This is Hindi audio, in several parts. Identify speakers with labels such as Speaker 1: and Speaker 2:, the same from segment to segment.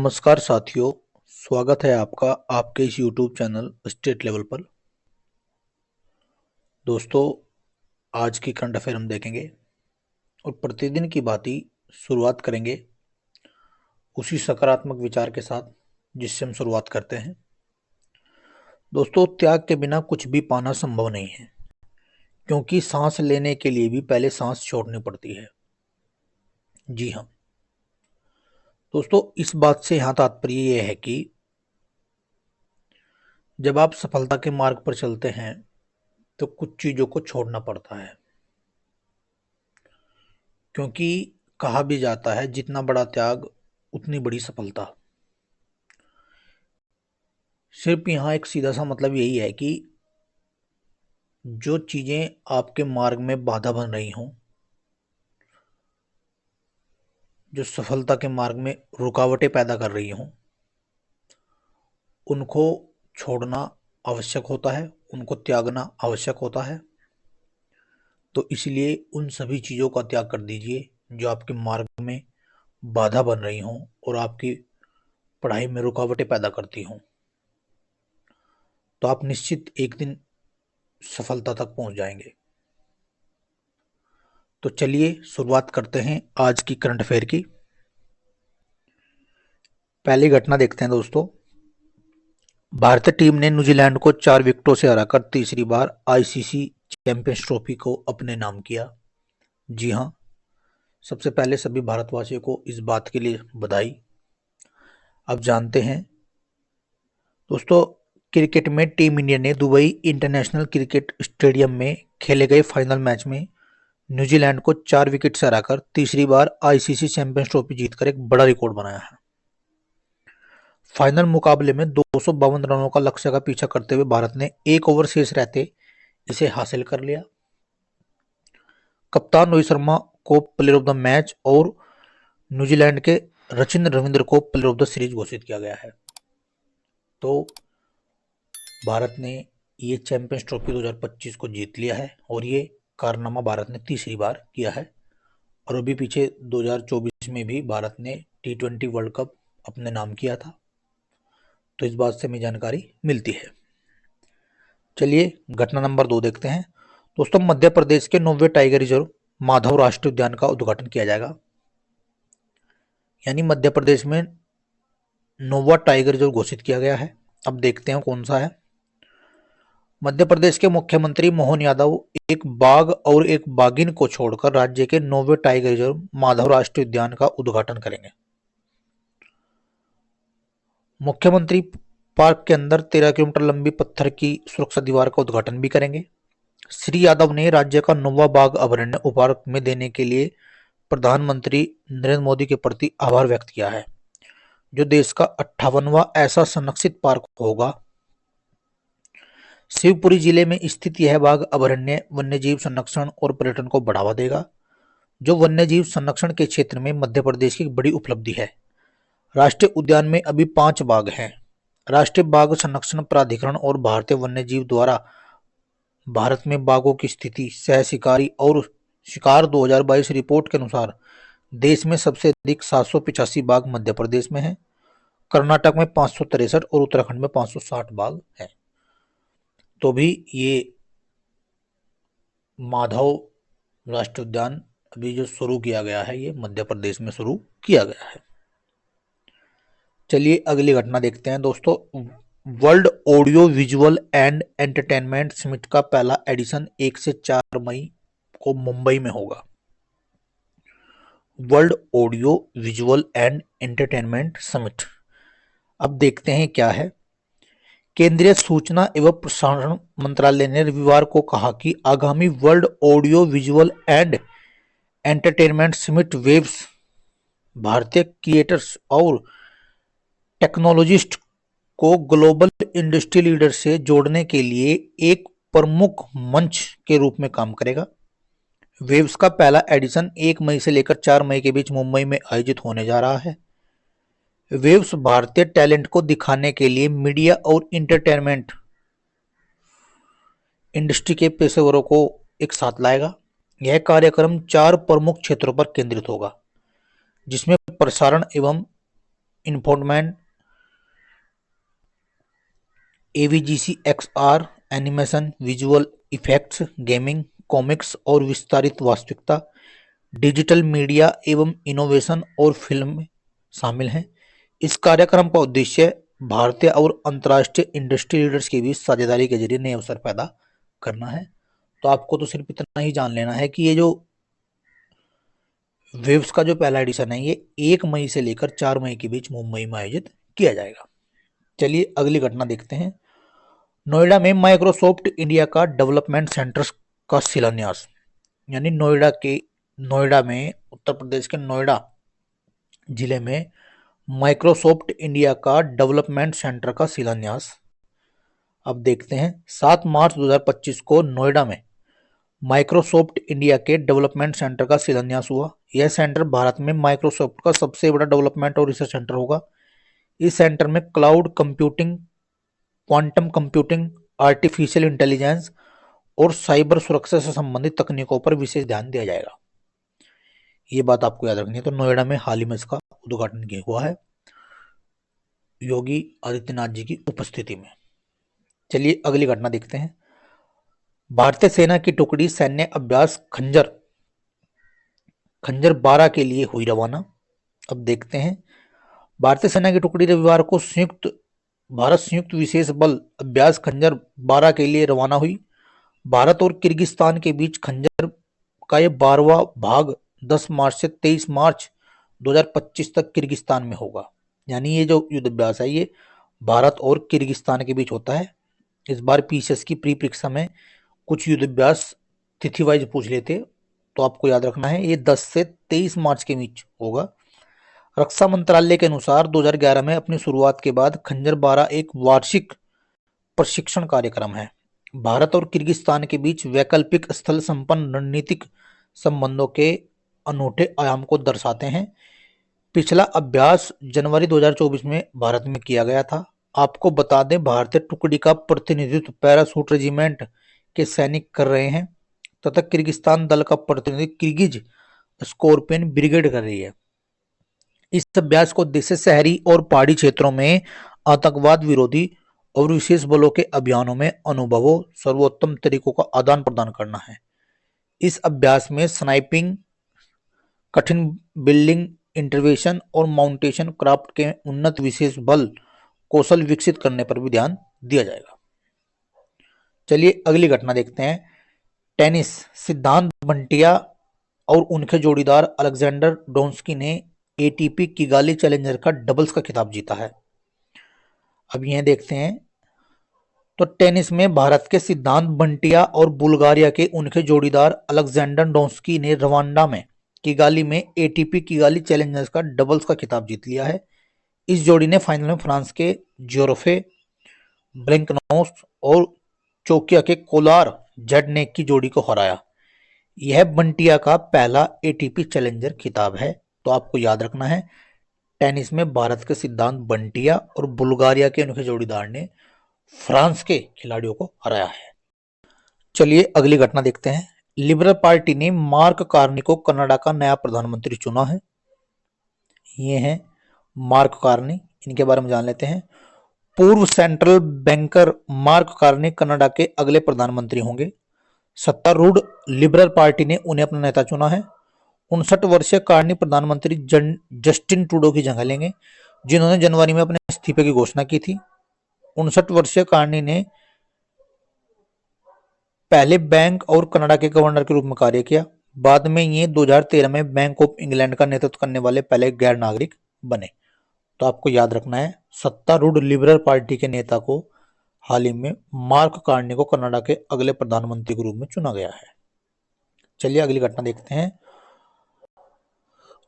Speaker 1: नमस्कार साथियों, स्वागत है आपका आपके इस YouTube चैनल स्टेट लेवल पर। दोस्तों, आज की करंट अफेयर हम देखेंगे और प्रतिदिन की भांति शुरुआत करेंगे उसी सकारात्मक विचार के साथ जिससे हम शुरुआत करते हैं। दोस्तों, त्याग के बिना कुछ भी पाना संभव नहीं है, क्योंकि सांस लेने के लिए भी पहले सांस छोड़नी पड़ती है। जी हाँ दोस्तों, इस बात से यहाँ तात्पर्य यह है कि जब आप सफलता के मार्ग पर चलते हैं तो कुछ चीज़ों को छोड़ना पड़ता है, क्योंकि कहा भी जाता है जितना बड़ा त्याग उतनी बड़ी सफलता। सिर्फ यहाँ एक सीधा सा मतलब यही है कि जो चीज़ें आपके मार्ग में बाधा बन रही हों, जो सफलता के मार्ग में रुकावटें पैदा कर रही हों, उनको छोड़ना आवश्यक होता है, उनको त्यागना आवश्यक होता है। तो इसलिए उन सभी चीज़ों का त्याग कर दीजिए जो आपके मार्ग में बाधा बन रही हों और आपकी पढ़ाई में रुकावटें पैदा करती हों। तो आप निश्चित एक दिन सफलता तक पहुंच जाएंगे। तो चलिए शुरुआत करते हैं आज की करंट अफेयर की। पहली घटना देखते हैं दोस्तों। भारतीय टीम ने न्यूजीलैंड को 4 विकेटों से हराकर तीसरी बार आईसीसी चैंपियंस ट्रॉफी को अपने नाम किया। जी हाँ, सबसे पहले सभी भारतवासियों को इस बात के लिए बधाई। अब जानते हैं दोस्तों, क्रिकेट में टीम इंडिया ने दुबई इंटरनेशनल क्रिकेट स्टेडियम में खेले गए फाइनल मैच में न्यूजीलैंड को 4 विकेट से हराकर तीसरी बार आईसीसी चैंपियंस ट्रॉफी जीतकर एक बड़ा रिकॉर्ड बनाया है। फाइनल मुकाबले में 252 रनों का लक्ष्य का पीछा करते हुए भारत ने 1 ओवर शेष रहते इसे हासिल कर लिया। कप्तान रोहित शर्मा को प्लेयर ऑफ द मैच और न्यूजीलैंड के रचिन रविंद्र को प्लेयर ऑफ द सीरीज घोषित किया गया है। तो भारत ने ये चैंपियंस ट्रॉफी 2025 को जीत लिया है और ये कारनामा भारत ने तीसरी बार किया है। और अभी पीछे 2024 में भी भारत ने T20 वर्ल्ड कप अपने नाम किया था। तो इस बात से हमें जानकारी मिलती है। चलिए घटना नंबर 2 देखते हैं। दोस्तों, मध्य प्रदेश के 9वें टाइगर रिजर्व माधव राष्ट्रीय उद्यान का उद्घाटन किया जाएगा। यानी मध्य प्रदेश में 9वां टाइगर रिजर्व घोषित किया गया है। अब देखते हैं कौन सा है। मध्य प्रदेश के मुख्यमंत्री मोहन यादव एक बाघ और एक बाघिन को छोड़कर राज्य के 9वें टाइगर रिजर्व माधव राष्ट्रीय उद्यान का उद्घाटन करेंगे। मुख्यमंत्री पार्क के अंदर 13 किलोमीटर लंबी पत्थर की सुरक्षा दीवार का उद्घाटन भी करेंगे। श्री यादव ने राज्य का 9वां बाघ अभयारण्य उपहार में देने के लिए प्रधानमंत्री नरेंद्र मोदी के प्रति आभार व्यक्त किया है, जो देश का 58वां ऐसा संरक्षित पार्क होगा। शिवपुरी जिले में स्थित यह बाघ अभयारण्य वन्यजीव संरक्षण और पर्यटन को बढ़ावा देगा, जो वन्यजीव संरक्षण के क्षेत्र में मध्य प्रदेश की बड़ी उपलब्धि है। राष्ट्रीय उद्यान में अभी 5 बाघ हैं। राष्ट्रीय बाघ संरक्षण प्राधिकरण और भारतीय वन्यजीव द्वारा भारत में बाघों की स्थिति, सह शिकारी और शिकार 2022 रिपोर्ट के अनुसार देश में सबसे अधिक 785 बाघ मध्य प्रदेश में हैं, कर्नाटक में 563 और उत्तराखंड में 560 बाघ हैं। तो भी ये माधव राष्ट्रीय उद्यान अभी जो शुरू किया गया है, ये मध्य प्रदेश में शुरू किया गया है। चलिए अगली घटना देखते हैं दोस्तों। World audio visual and entertainment summit का पहला एडिशन 1 से 4 मई को मुंबई में होगा। World audio visual and entertainment summit, अब देखते हैं क्या है। केंद्रीय सूचना एवं प्रसारण मंत्रालय ने रविवार को कहा कि आगामी world audio visual and entertainment summit waves भारतीय क्रिएटर्स और टेक्नोलॉजिस्ट को ग्लोबल इंडस्ट्री लीडर से जोड़ने के लिए एक प्रमुख मंच के रूप में काम करेगा। वेव्स का पहला एडिशन 1 मई से लेकर 4 मई के बीच मुंबई में आयोजित होने जा रहा है। वेव्स भारतीय टैलेंट को दिखाने के लिए मीडिया और इंटरटेनमेंट इंडस्ट्री के पेशेवरों को एक साथ लाएगा। यह कार्यक्रम 4 प्रमुख क्षेत्रों पर केंद्रित होगा, जिसमें प्रसारण एवं infotainment, AVGC XR, animation, visual effects, gaming, comics और विस्तारित वास्तविकता, डिजिटल मीडिया एवं इनोवेशन और फिल्म शामिल हैं। इस कार्यक्रम का उद्देश्य भारतीय और अंतर्राष्ट्रीय इंडस्ट्री लीडर्स के बीच साझेदारी के जरिए नए अवसर पैदा करना है। तो आपको तो सिर्फ इतना ही जान लेना है कि ये जो वेव्स का जो पहला एडिशन है ये 1 मई से लेकर 4 मई के बीच मुंबई में आयोजित किया जाएगा। चलिए अगली घटना देखते हैं। नोएडा में माइक्रोसॉफ्ट इंडिया का डेवलपमेंट सेंटर का शिलान्यास, यानी नोएडा में, उत्तर प्रदेश के नोएडा जिले में माइक्रोसॉफ्ट इंडिया का डेवलपमेंट सेंटर का शिलान्यास। अब देखते हैं 7 मार्च 2025 को नोएडा में माइक्रोसॉफ्ट इंडिया के डेवलपमेंट सेंटर का शिलान्यास हुआ। यह सेंटर भारत में माइक्रोसॉफ्ट का सबसे बड़ा डेवलपमेंट और रिसर्च सेंटर होगा। इस सेंटर में cloud computing, quantum computing, artificial intelligence और साइबर सुरक्षा से संबंधित तकनीकों पर विशेष ध्यान दिया जाएगा। ये बात आपको याद रखनी है। तो नोएडा में हाल ही में इसका उद्घाटन किया हुआ है योगी आदित्यनाथ जी की उपस्थिति में। चलिए अगली घटना देखते हैं। भारतीय सेना की टुकड़ी सैन्य अभ्यास खंजर 12 के लिए हुई रवाना। अब देखते हैं। भारतीय सेना की टुकड़ी रविवार को भारत संयुक्त विशेष बल अभ्यास खंजर 12 के लिए रवाना हुई। भारत और किर्गिस्तान के बीच खंजर का यह 12वां भाग 10 मार्च से 23 मार्च 2025 तक किर्गिस्तान में होगा। यानी ये जो युद्ध अभ्यास है ये भारत और किर्गिस्तान के बीच होता है। इस बार पीसीएस की प्री परीक्षा में कुछ युद्ध अभ्यास तिथि वाइज पूछ लेते, तो आपको याद रखना है ये 10 से 23 मार्च के बीच होगा। रक्षा मंत्रालय के अनुसार 2011 में अपनी शुरुआत के बाद खंजर 12 एक वार्षिक प्रशिक्षण कार्यक्रम है। भारत और किर्गिस्तान के बीच वैकल्पिक स्थल संपन्न रणनीतिक संबंधों के अनूठे आयाम को दर्शाते हैं। पिछला अभ्यास जनवरी 2024 में भारत में किया गया था। आपको बता दें, भारतीय टुकड़ी का प्रतिनिधित्व पैराशूट रेजिमेंट के सैनिक कर रहे हैं तथा किर्गिस्तान दल का प्रतिनिधित्व किर्गिज स्कॉर्पियन ब्रिगेड कर रही है। इस अभ्यास को उद्देश्य शहरी और पहाड़ी क्षेत्रों में आतंकवाद विरोधी और विशेष बलों के अभियानों में अनुभवों सर्वोत्तम तरीकों का आदान प्रदान करना है। इस अभ्यास में स्नाइपिंग, कठिन बिल्डिंग इंटरवेंशन और माउंटेशन क्राफ्ट के उन्नत विशेष बल कौशल विकसित करने पर भी ध्यान दिया जाएगा। चलिए अगली घटना देखते हैं। टेनिस, सिद्धांत बंटिया और उनके जोड़ीदार अलेक्जेंडर डोंस्की ने एटीपी किगाली चैलेंजर का डबल्स का खिताब जीता है। अब यह देखते हैं। तो टेनिस में भारत के सिद्धांत बंटिया और बुल्गारिया के उनके जोड़ीदार अलेक्जेंडर डोंस्की ने रवांडा में किगाली में एटीपी किगाली चैलेंजर्स का डबल्स का खिताब जीत लिया है। इस जोड़ी ने फाइनल में फ्रांस के जोरोफे ब्रिंकनोस और चोकिया के कोलार जेडनेक की जोड़ी को हराया। यह बंटिया का पहला एटीपी चैलेंजर खिताब है। तो आपको याद रखना है, टेनिस में भारत के सिद्धांत बंटिया और बुल्गारिया के उनके जोड़ीदार ने फ्रांस के खिलाड़ियों को हराया है। चलिए अगली घटना देखते हैं। लिबरल पार्टी ने मार्क कार्नी को कनाडा का नया प्रधानमंत्री चुना है। ये हैं मार्क कार्नी, इनके बारे में जान लेते हैं। पूर्व central banker mark Carney Canada के अगले प्रधानमंत्री होंगे। सत्तारूढ़ लिबरल पार्टी ने उन्हें अपना नेता चुना है। 59 वर्षीय कार्नी प्रधानमंत्री जस्टिन ट्रूडो की जगह लेंगे, जिन्होंने जनवरी में अपने इस्तीफे की घोषणा की थी। 59 वर्षीय कार्नी ने पहले बैंक और कनाडा के गवर्नर के रूप में कार्य किया। बाद में ये 2013 में बैंक ऑफ इंग्लैंड का नेतृत्व करने वाले पहले गैर नागरिक बने। तो आपको याद रखना है, सत्तारूढ़ लिबरल पार्टी के नेता को हाल ही में मार्क कार्नी को कनाडा के अगले प्रधानमंत्री के रूप में चुना गया है। चलिए अगली घटना देखते हैं।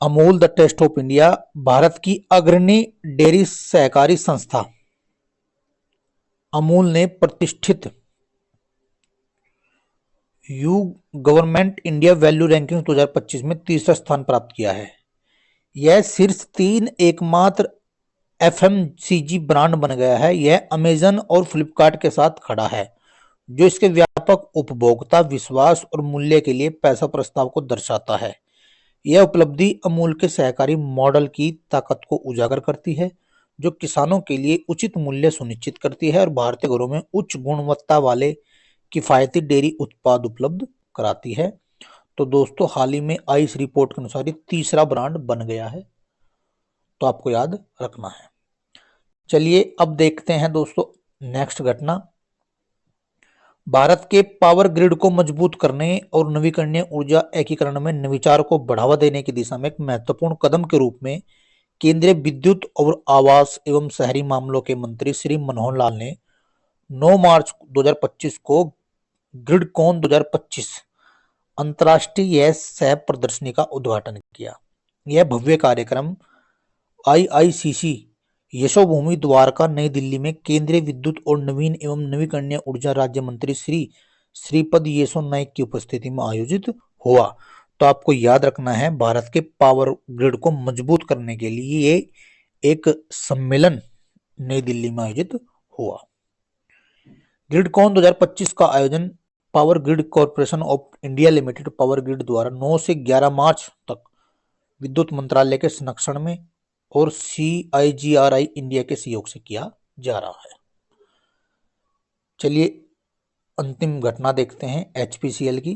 Speaker 1: Amul the taste of India, Bharat की अग्रणी डेयरी सहकारी संस्था अमूल ने प्रतिष्ठित U government India value ranking 2025 में तीसरा स्थान प्राप्त किया है। यह शीर्ष 3 एकमात्र एफएमसीजी ब्रांड बन गया है। यह अमेजन और फ्लिपकार्ट के साथ खड़ा है, जो इसके व्यापक उपभोक्ता विश्वास और मूल्य के लिए पैसा प्रस्ताव को दर्शाता है। यह उपलब्धि अमूल के सहकारी मॉडल की ताकत को उजागर करती है, जो किसानों के लिए उचित मूल्य सुनिश्चित करती है और भारतीय घरों में उच्च गुणवत्ता वाले किफायती डेयरी उत्पाद उपलब्ध कराती है। तो दोस्तों, हाल ही में आई इस रिपोर्ट के अनुसार ये तीसरा ब्रांड बन गया है, तो आपको याद रखना है। चलिए अब देखते हैं दोस्तों नेक्स्ट घटना। भारत के पावर ग्रिड को मजबूत करने और नवीकरणीय ऊर्जा एकीकरण में नवाचार को बढ़ावा देने की दिशा में एक महत्वपूर्ण कदम के रूप में केंद्रीय विद्युत और आवास एवं शहरी मामलों के मंत्री श्री मनोहर लाल ने 9 मार्च 2025 को ग्रिडकॉन 2025 अंतर्राष्ट्रीय सह प्रदर्शनी का उद्घाटन किया। यह भव्य कार्यक्रम आईआईसीसी यशोभूमि द्वारका नई दिल्ली में केंद्रीय विद्युत और नवीन एवं नवीकरणीय ऊर्जा राज्य मंत्री श्री श्रीपद येसो नाइक की उपस्थिति में आयोजित हुआ। तो आपको याद रखना है, भारत के पावर ग्रिड को मजबूत करने के लिए एक सम्मेलन नई दिल्ली में आयोजित हुआ। ग्रिडकॉन 2025 का आयोजन power grid corporation of India limited power grid द्वारा 9 से 11 मार्च तक विद्युत मंत्रालय के संरक्षण में और CIGRI इंडिया के सहयोग से किया जा रहा है। चलिए अंतिम घटना देखते हैं HPCL की।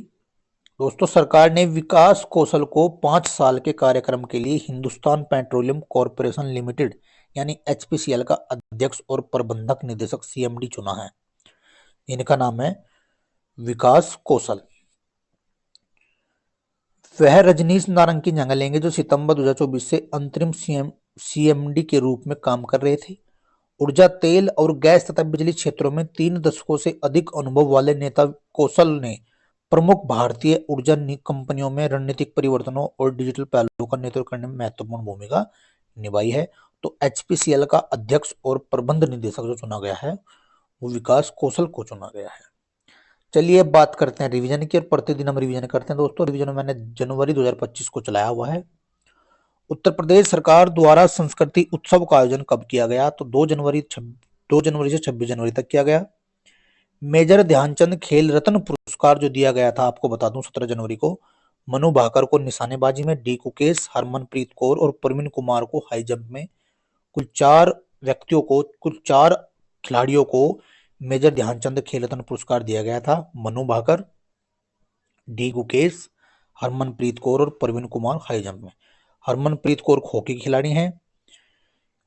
Speaker 1: दोस्तों, सरकार ने विकास कौशल को 5 साल के कार्यक्रम के लिए हिंदुस्तान पेट्रोलियम कॉर्पोरेशन लिमिटेड यानी HPCL का अध्यक्ष और प्रबंधक निदेशक CMD चुना है। इनका नाम है विकास कौशल। वह रजनीश नारंगी जंग लेंगे, जो सितंबर 2024 से अंतरिम CMD के रूप में काम कर रहे थे। ऊर्जा, तेल और गैस तथा बिजली क्षेत्रों में 3 दशकों से अधिक अनुभव वाले नेता कौशल ने प्रमुख भारतीय ऊर्जा कंपनियों में रणनीतिक परिवर्तनों और डिजिटल पहलों का नेतृत्व करने में महत्वपूर्ण भूमिका निभाई है। तो HPCL का अध्यक्ष और प्रबंध निदेशक जो चुना गया है वो विकास कौशल को चुना गया है। चलिए अब बात करते हैं रिवीजन की, और प्रतिदिन हम रिवीजन करते हैं। दोस्तों, रिवीजन में मैंने जनवरी 2025 को चलाया हुआ है। उत्तर प्रदेश सरकार द्वारा संस्कृति उत्सव का आयोजन कब किया गया? तो 2 जनवरी से 26 जनवरी तक किया गया। मेजर ध्यानचंद खेल रत्न पुरस्कार जो दिया गया था, आपको बता दूं 17 जनवरी को मनु भाकर को निशानेबाजी में, डी कुकेश, हरमनप्रीत कौर और प्रवीण कुमार को हाई जंप में, कुल 4 खिलाड़ियों को मेजर ध्यानचंद खेल रत्न पुरस्कार दिया गया था। मनु भाकर, डी गुकेश, हरमनप्रीत कौर और प्रवीण कुमार हाई जंप में। हरमनप्रीत कौर हॉकी की खिलाड़ी हैं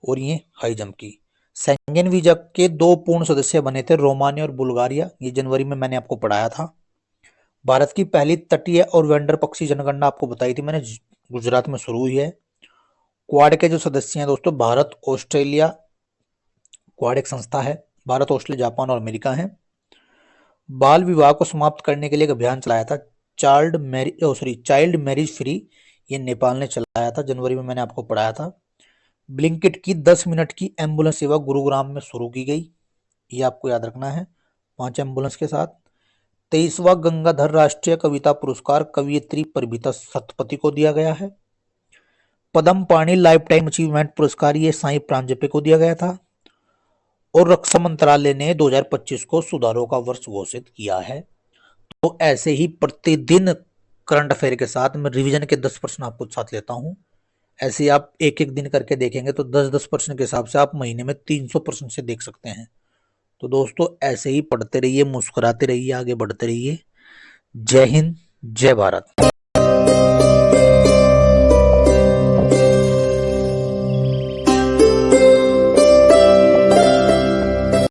Speaker 1: और ये हाई जंप की। शेंगेन वीजा के 2 पूर्ण सदस्य बने थे, रोमानिया और बुल्गारिया। ये जनवरी में मैंने आपको पढ़ाया था। भारत की पहली तटीय और वेंडर पक्षी जनगणना आपको बताई थी मैंने, गुजरात में शुरू हुई है। क्वाड के जो सदस्य हैं दोस्तों, भारत, ऑस्ट्रेलिया, क्वाड एक संस्था है, भारत, ऑस्ट्रेलिया, जापान और अमेरिका है। बाल विवाह को समाप्त करने के लिए एक अभियान चलाया था, चाइल्ड मैरिज फ्री, ये नेपाल ने चलाया था। जनवरी में मैंने आपको पढ़ाया था। ब्लिंकिट की 10 मिनट की एम्बुलेंस सेवा गुरुग्राम में शुरू की गई, ये आपको याद रखना है, 5 एम्बुलेंस के साथ। 23वां गंगाधर राष्ट्रीय कविता पुरस्कार कवियत्री परिभिता सतपथी को दिया गया है। पद्म पाणि लाइफ टाइम अचीवमेंट पुरस्कार ये साई प्रांजपे को दिया गया था। और रक्षा मंत्रालय ने 2025 को सुधारों का वर्ष घोषित किया है। तो ऐसे ही प्रतिदिन करंट अफेयर के साथ मैं रिवीजन के 10 प्रश्न आपको साथ लेता हूं। ऐसे आप एक एक दिन करके देखेंगे तो 10-10 प्रश्न के हिसाब से आप महीने में 300 प्रश्न से देख सकते हैं। तो दोस्तों, ऐसे ही पढ़ते रहिए, मुस्कुराते रहिए, आगे बढ़ते रहिए। जय हिंद, जय भारत।